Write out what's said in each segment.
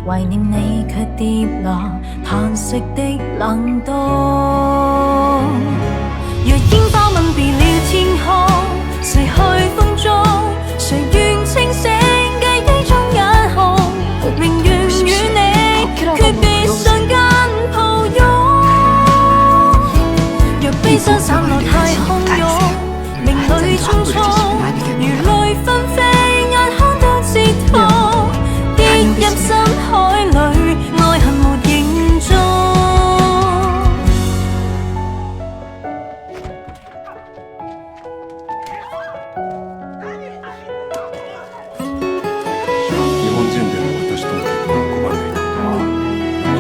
懷念你卻跌落嘆息的冷凍。若煙花吻別了天空，逝去風中，誰願清醒記憶中眼紅？寧願與你訣別瞬間抱擁。若悲傷散落太洶湧，命裏匆匆，如淚紛飛，眼眶都刺痛，跌入深海裏，愛恨沒影蹤。日本人でも私との結婚を拒んでいたこ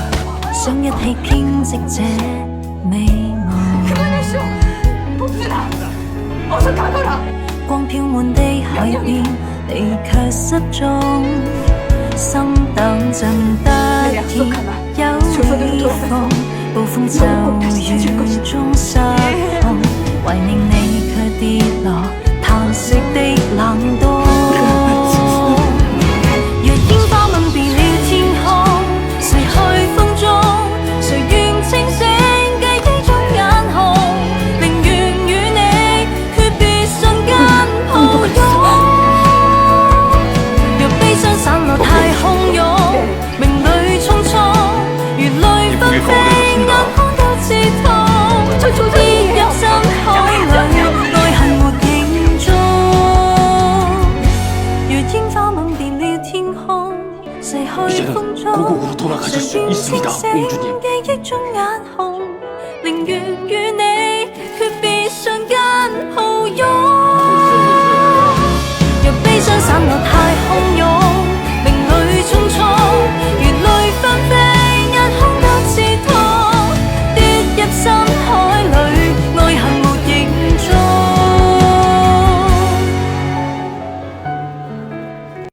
とは想一起編織這美夢。光飄滿的海邊，你卻失蹤。心膽震得意，有意縫，暴風驟雨中失控，懷念你卻跌落嘆息的冷凍。若煙花吻別了天空，逝去風中，誰願清醒記憶中眼紅？寧願與你訣別瞬間抱擁。若悲傷散落太洶湧，命裏匆匆，如淚紛飛，眼眶都刺痛，跌入深海裏，愛恨沒影蹤。若煙花吻別了天空，逝去風中，誰願清醒記憶中眼紅？